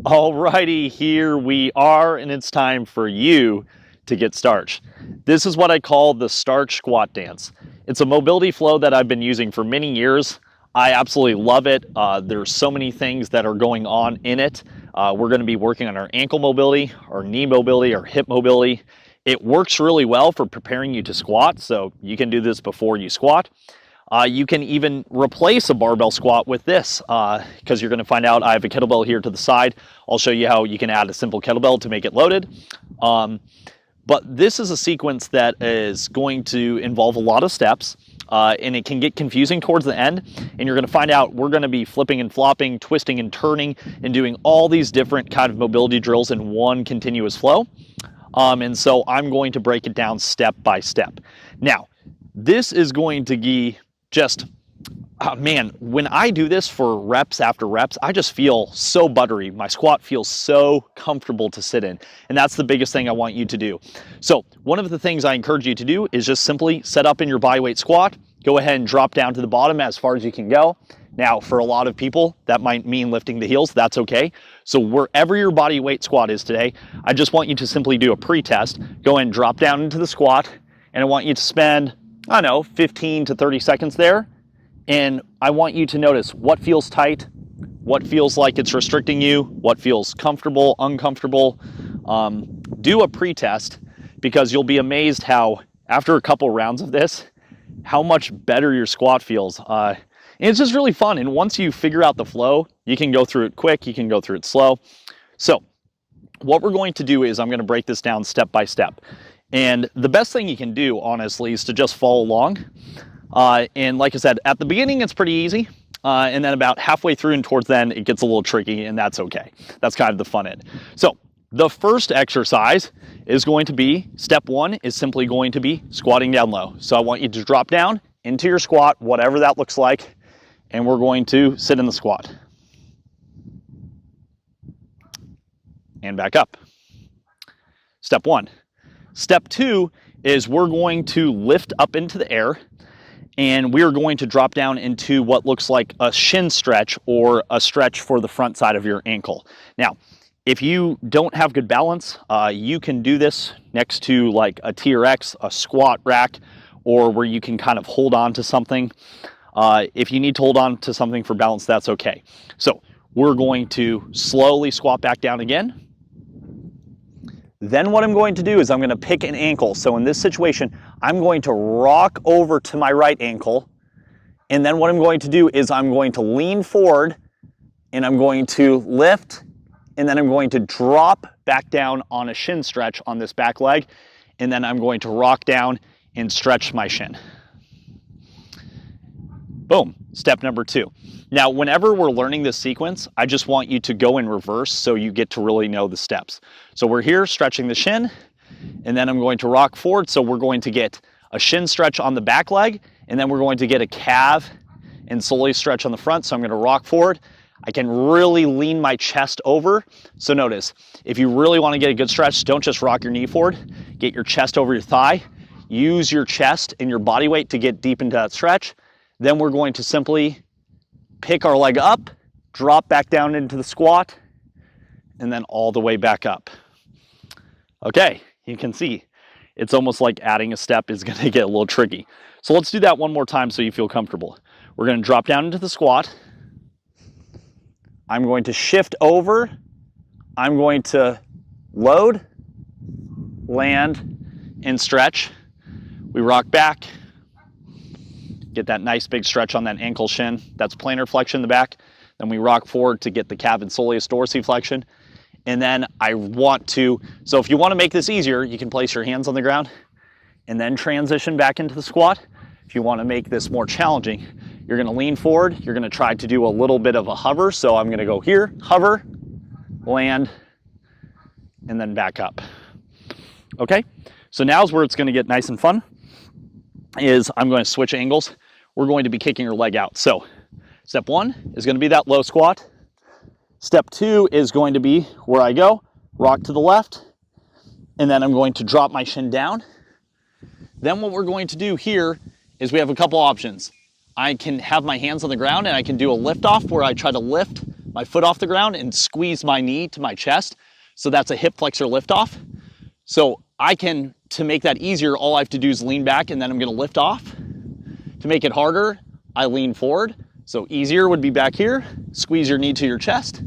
Alrighty, here we are, and it's time for you to get starch. This is what I call the starch squat dance. It's a mobility flow that I've been using for many years. I absolutely love it. There's so many things that are going on in it. We're going to be working on our ankle mobility, our knee mobility, our hip mobility. It works really well for preparing you to squat, so you can do this before you squat. You can even replace a barbell squat with this because you're going to find out I have a kettlebell here to the side. I'll show you how you can add a simple kettlebell to make it loaded. But this is a sequence that is going to involve a lot of steps and it can get confusing towards the end. And you're going to find out we're going to be flipping and flopping, twisting and turning, and doing all these different kind of mobility drills in one continuous flow. And so I'm going to break it down step by step. Now, this is going to be just, oh man, when I do this for reps after reps, I just feel so buttery. My squat feels so comfortable to sit in. And that's the biggest thing I want you to do. So one of the things I encourage you to do is just simply set up in your bodyweight squat. Go ahead and drop down to the bottom as far as you can go. Now, for a lot of people, that might mean lifting the heels. That's okay. So wherever your body weight squat is today, I just want you to simply do a pre-test. Go ahead and drop down into the squat. And I want you to spend, I don't know, 15 to 30 seconds there. And I want you to notice what feels tight, what feels like it's restricting you, what feels comfortable, uncomfortable. Do a pre-test because you'll be amazed how after a couple rounds of this, how much better your squat feels. And it's just really fun. And once you figure out the flow, you can go through it quick, you can go through it slow. So what we're going to do is I'm going to break this down step by step. And the best thing you can do, honestly, is to just follow along. And like I said, at the beginning, it's pretty easy. And then about halfway through and towards then, it gets a little tricky, and that's okay. That's kind of the fun end. So the first exercise is going to be, step one is simply going to be squatting down low. So I want you to drop down into your squat, whatever that looks like, and we're going to sit in the squat. And back up. Step one. Step two is we're going to lift up into the air and we're going to drop down into what looks like a shin stretch or a stretch for the front side of your ankle. Now, if you don't have good balance, you can do this next to like a TRX, a squat rack, or where you can kind of hold on to something. If you need to hold on to something for balance, that's okay. So we're going to slowly squat back down again. Then what I'm going to do is I'm going to pick an ankle. So in this situation, I'm going to rock over to my right ankle. And then what I'm going to do is I'm going to lean forward and I'm going to lift and then I'm going to drop back down on a shin stretch on this back leg. And then I'm going to rock down and stretch my shin. Boom, step number two. Now, whenever we're learning this sequence, I just want you to go in reverse so you get to really know the steps. So we're here stretching the shin, and then I'm going to rock forward. So we're going to get a shin stretch on the back leg, and then we're going to get a calf and slowly stretch on the front. So I'm going to rock forward. I can really lean my chest over. So notice, if you really want to get a good stretch, don't just rock your knee forward. Get your chest over your thigh. Use your chest and your body weight to get deep into that stretch. Then we're going to simply pick our leg up, drop back down into the squat, and then all the way back up. Okay, you can see it's almost like adding a step is going to get a little tricky. So let's do that one more time so you feel comfortable. We're going to drop down into the squat. I'm going to shift over. I'm going to load, land, and stretch. We rock back. Get that nice big stretch on that ankle shin. That's plantar flexion in the back. Then we rock forward to get the calf and soleus dorsiflexion. And then I want to, so if you want to make this easier, you can place your hands on the ground and then transition back into the squat. If you want to make this more challenging, you're going to lean forward. You're going to try to do a little bit of a hover. So I'm going to go here, hover, land, and then back up. Okay, so now's where it's going to get nice and fun. Is I'm going to switch angles. We're going to be kicking your leg out. So step one is going to be that low squat. Step two is going to be where I go, rock to the left, and then I'm going to drop my shin down. Then what we're going to do here is we have a couple options. I can have my hands on the ground and I can do a lift off where I try to lift my foot off the ground and squeeze my knee to my chest. So that's a hip flexor lift off. So I can, to make that easier, all I have to do is lean back and then I'm gonna lift off. To make it harder, I lean forward. So easier would be back here, squeeze your knee to your chest.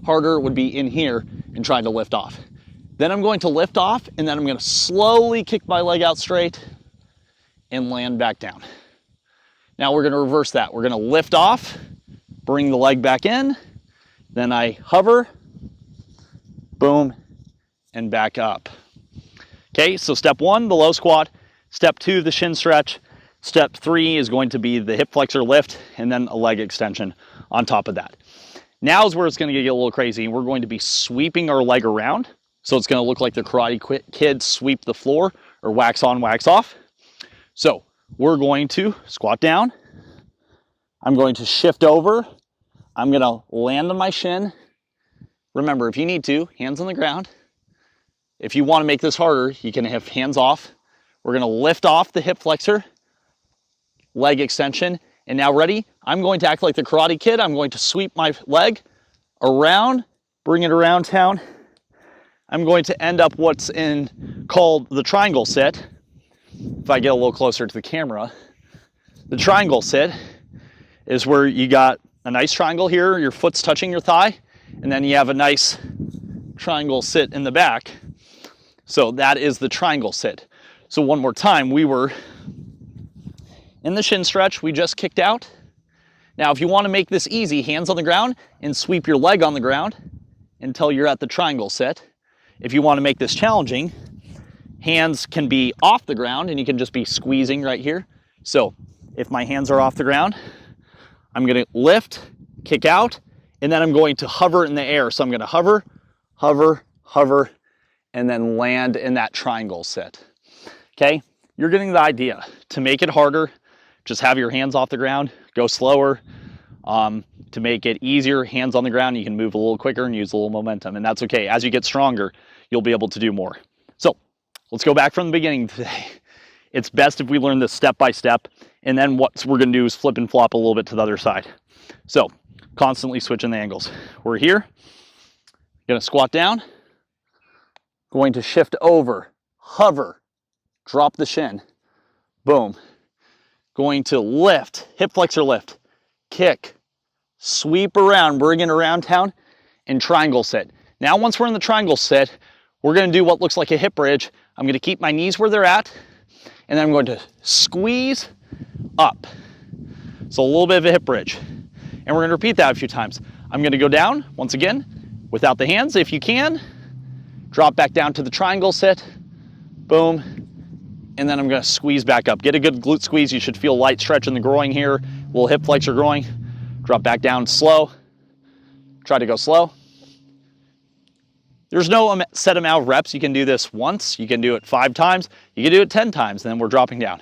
Harder would be in here and trying to lift off. Then I'm going to lift off and then I'm gonna slowly kick my leg out straight and land back down. Now we're gonna reverse that. We're gonna lift off, bring the leg back in, then I hover, boom, and back up. Okay, so step 1, the low squat. Step 2, the shin stretch. Step 3 is going to be the hip flexor lift and then a leg extension on top of that. Now is where it's gonna get a little crazy. We're going to be sweeping our leg around. So it's gonna look like the Karate Kid sweep the floor or wax on, wax off. So we're going to squat down. I'm going to shift over. I'm gonna land on my shin. Remember, if you need to, hands on the ground. If you wanna make this harder, you can have hands off. We're gonna lift off the hip flexor, leg extension, and now ready? I'm going to act like the Karate Kid. I'm going to sweep my leg around, bring it around town. I'm going to end up what's called the triangle sit. If I get a little closer to the camera, the triangle sit is where you got a nice triangle here, your foot's touching your thigh, and then you have a nice triangle sit in the back. So that is the triangle sit. So one more time, we were in the shin stretch, we just kicked out. Now if you want to make this easy, hands on the ground and sweep your leg on the ground until you're at the triangle sit. If you want to make this challenging, hands can be off the ground and you can just be squeezing right here. So if my hands are off the ground, I'm gonna lift, kick out, and then I'm going to hover in the air. So I'm gonna hover, hover, hover, and then land in that triangle sit. Okay, you're getting the idea. To make it harder, just have your hands off the ground, go slower. To make it easier, hands on the ground, you can move a little quicker and use a little momentum, and that's okay. As you get stronger, you'll be able to do more. So let's go back from the beginning today. It's best if we learn this step by step, and then what we're gonna do is flip and flop a little bit to the other side. So constantly switching the angles. We're here, gonna squat down, going to shift over, hover, drop the shin, boom. Going to lift, hip flexor lift, kick, sweep around, bring it around town, and triangle sit. Now once we're in the triangle sit, we're gonna do what looks like a hip bridge. I'm gonna keep my knees where they're at, and then I'm going to squeeze up. So a little bit of a hip bridge. And we're gonna repeat that a few times. I'm gonna go down, once again, without the hands if you can. Drop back down to the triangle sit, boom, and then I'm gonna squeeze back up. Get a good glute squeeze. You should feel light stretch in the groin here, a little hip flexor groin. Drop back down slow. Try to go slow. There's no set amount of reps. You can do this once, you can do it 5 times, you can do it 10 times, and then we're dropping down.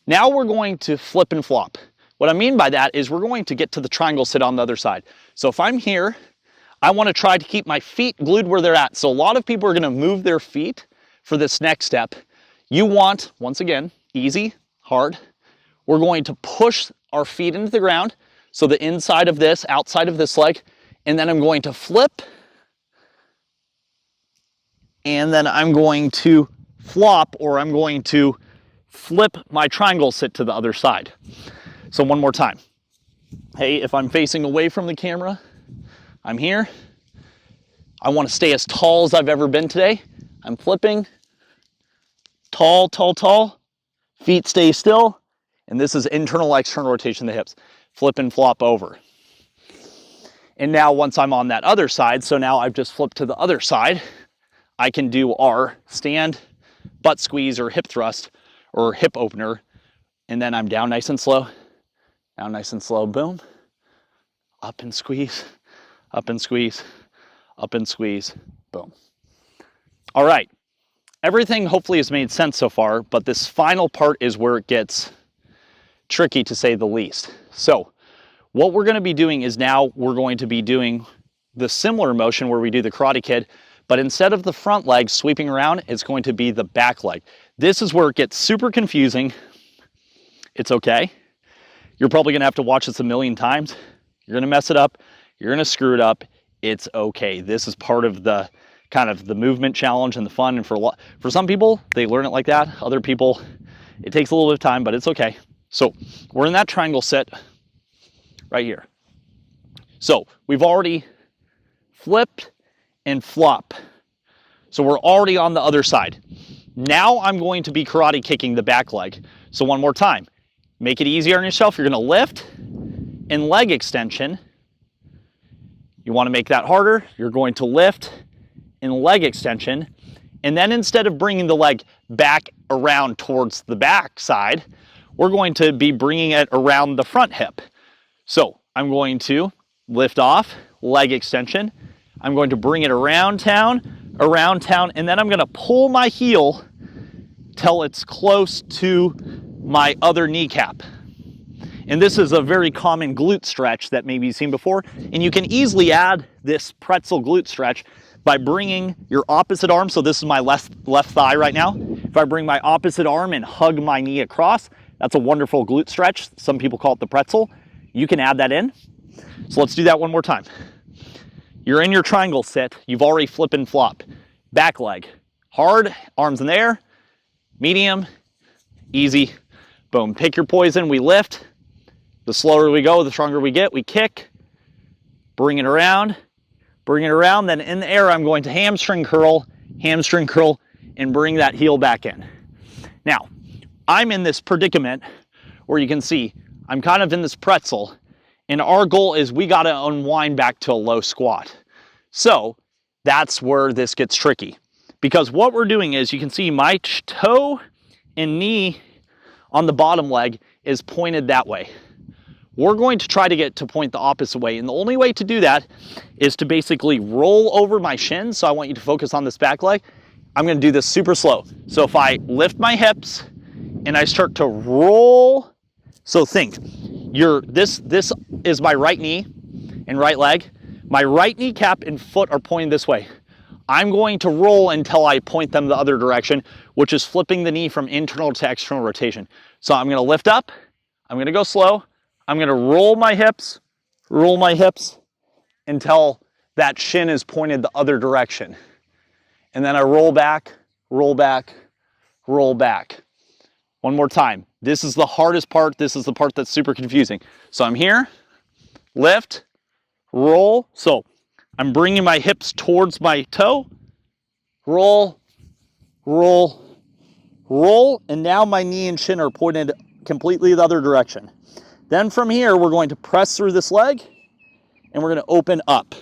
Now we're going to flip and flop. What I mean by that is we're going to get to the triangle sit on the other side. So if I'm here, I want to try to keep my feet glued where they're at. So a lot of people are going to move their feet for this next step. You want, once again, easy, hard. We're going to push our feet into the ground. So the inside of this, outside of this leg, and then I'm going to flip, and then I'm going to flop, or I'm going to flip my triangle sit to the other side. So one more time. Hey, if I'm facing away from the camera, I'm here. I want to stay as tall as I've ever been today. I'm flipping, tall, tall, tall. Feet stay still. And this is internal, external rotation of the hips. Flip and flop over. And now once I'm on that other side, so now I've just flipped to the other side, I can do our stand, butt squeeze, or hip thrust, or hip opener. And then I'm down nice and slow, boom. Up and squeeze, up and squeeze, up and squeeze, boom. All right, everything hopefully has made sense so far, but this final part is where it gets tricky, to say the least. So what we're gonna be doing is now we're going to be doing the similar motion where we do the Karate Kid, but instead of the front leg sweeping around, it's going to be the back leg. This is where it gets super confusing. It's okay. You're probably gonna have to watch this a million times. You're You're going to mess it up. You're going to screw it up. It's okay. This is part of the kind of the movement challenge and the fun. And for some people, they learn it like that. Other people, it takes a little bit of time, but it's okay. So we're in that triangle sit right here. So we've already flipped and flop. So we're already on the other side. Now I'm going to be karate kicking the back leg. So one more time. Make it easier on yourself. You're going to lift and leg extension. You want to make that harder. You're going to lift and leg extension. And then instead of bringing the leg back around towards the back side, we're going to be bringing it around the front hip. So I'm going to lift off, leg extension. I'm going to bring it around town, and then I'm going to pull my heel till it's close to my other kneecap. And this is a very common glute stretch that maybe you've seen before. And you can easily add this pretzel glute stretch by bringing your opposite arm. So this is my left thigh right now. If I bring my opposite arm and hug my knee across, that's a wonderful glute stretch. Some people call it the pretzel. You can add that in. So let's do that one more time. You're in your triangle sit. You've already flip and flop. Back leg. Hard, arms in the air. Medium, easy. Boom. Pick your poison. We lift. The slower we go, the stronger we get. We kick. Bring it around. Bring it around. Then in the air, I'm going to hamstring curl, and bring that heel back in. Now, I'm in this predicament where you can see I'm kind of in this pretzel, and our goal is we got to unwind back to a low squat. So that's where this gets tricky, because what we're doing is you can see my toe and knee on the bottom leg is pointed that way. We're going to try to get to point the opposite way, and the only way to do that is to basically roll over my shins. So I want you to focus on this back leg. I'm going to do this super slow. So if I lift my hips and I start to roll, so think, this is my right knee and right leg. My right kneecap and foot are pointing this way. I'm going to roll until I point them the other direction, which is flipping the knee from internal to external rotation. So I'm going to lift up. I'm going to go slow. I'm going to roll my hips until that shin is pointed the other direction. And then I roll back, roll back, roll back. One more time. This is the hardest part. This is the part that's super confusing. So I'm here, lift, roll. So I'm bringing my hips towards my toe, roll, roll, roll, and now my knee and shin are pointed completely the other direction. Then from here, we're going to press through this leg, and we're going to open up,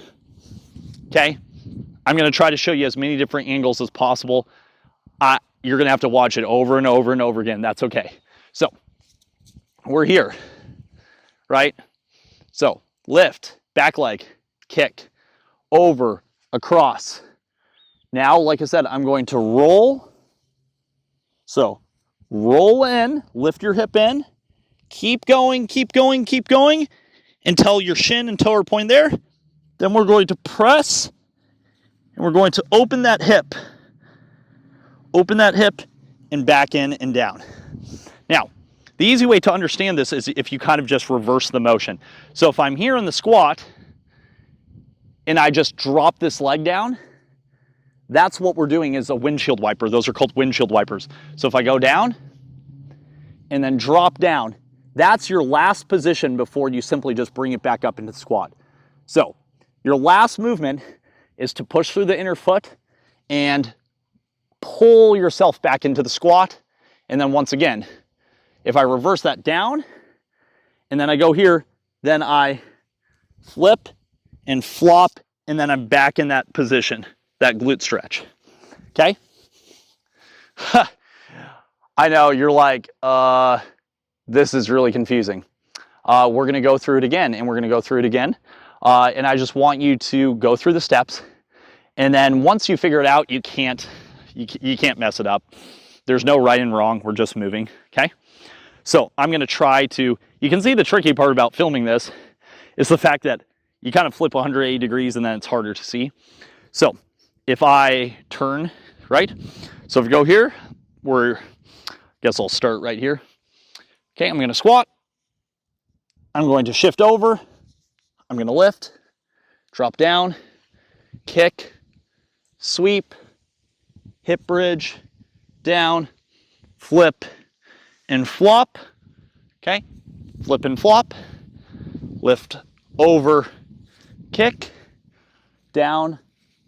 okay? I'm going to try to show you as many different angles as possible. You're going to have to watch it over and over and over again. That's okay. So we're here, right? So lift, back leg, kick, over, across. Now, like I said, I'm going to roll. So roll in, lift your hip in, keep going, keep going, keep going until your shin and toe are pointing there. Then we're going to press, and we're going to open that hip and back in and down. Now, the easy way to understand this is if you kind of just reverse the motion. So if I'm here in the squat and I just drop this leg down, that's what we're doing is a windshield wiper. Those are called windshield wipers. So if I go down and then drop down, that's your last position before you simply just bring it back up into the squat. So your last movement is to push through the inner foot and pull yourself back into the squat. And then once again, if I reverse that down and then I go here, then I flip and flop, and then I'm back in that position, that glute stretch. Okay? I know you're like, this is really confusing. We're going to go through it again, and we're going to go through it again. And I just want you to go through the steps. And then once you figure it out, you can't mess it up. There's no right and wrong. We're just moving. Okay? So I'm going to try to, you can see the tricky part about filming this is the fact that you kind of flip 180 degrees and then it's harder to see. So if I turn, right? So if we go here, I guess I'll start right here. Okay, I'm going to squat. I'm going to shift over. I'm gonna lift, drop down, kick, sweep, hip bridge, down, flip, and flop. Okay, flip and flop, lift over, kick, down,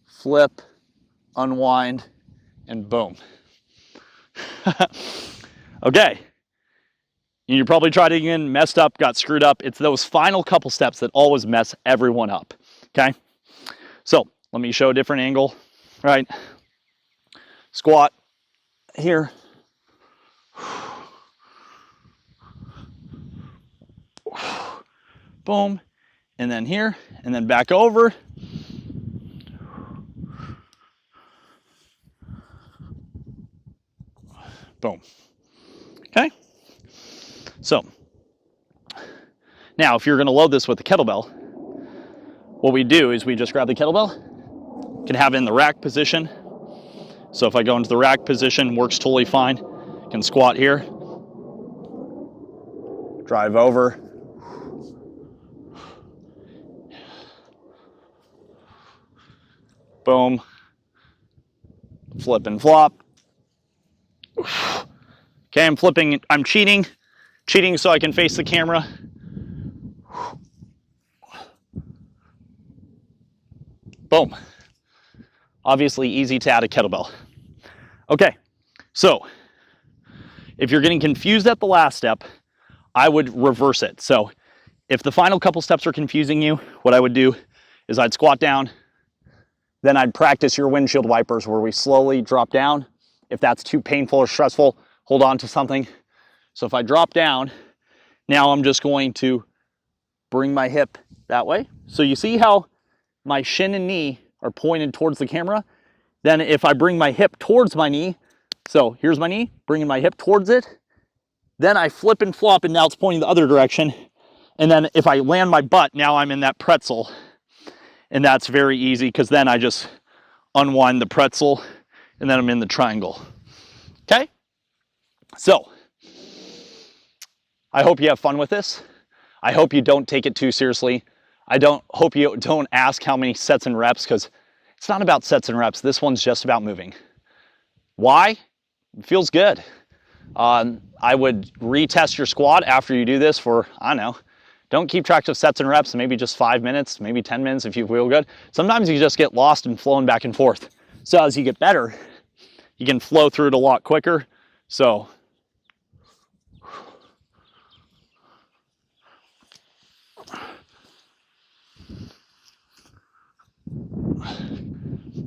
flip, unwind, and boom. Okay, you probably tried it again, messed up, got screwed up. It's those final couple steps that always mess everyone up. Okay, so let me show a different angle. Right, squat here. Boom, and then here, and then back over. Boom. Okay, so now if you're going to load this with a kettlebell, what we do is we just grab the kettlebell, can have it in the rack position. So if I go into the rack position, works totally fine. Can squat here, drive over, boom, flip and flop. Okay, I'm flipping, I'm cheating so I can face the camera. Boom. Obviously easy to add a kettlebell. Okay, so if you're getting confused at the last step, I would reverse it. So if the final couple steps are confusing you, what I would do is I'd squat down, then I'd practice your windshield wipers where we slowly drop down. If that's too painful or stressful, hold on to something. So if I drop down, now I'm just going to bring my hip that way. So you see how my shin and knee are pointed towards the camera? Then if I bring my hip towards my knee, so here's my knee, bringing my hip towards it, then I flip and flop and now it's pointing the other direction. And then if I land my butt, now I'm in that pretzel. And that's very easy because then I just unwind the pretzel and then I'm in the triangle. Okay? So, I hope you have fun with this. I hope you don't take it too seriously. I hope you don't ask how many sets and reps because it's not about sets and reps. This one's just about moving. Why? It feels good. I would retest your squat after you do this for, I don't know, don't keep track of sets and reps, maybe just 5 minutes, maybe 10 minutes if you feel good. Sometimes you just get lost and flowing back and forth. So as you get better, you can flow through it a lot quicker. So,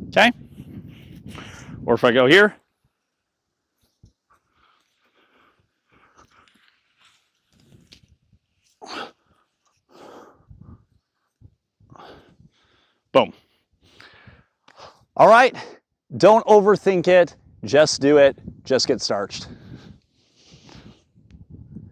okay. Or if I go here, boom. All right, don't overthink it, just do it, just get starched.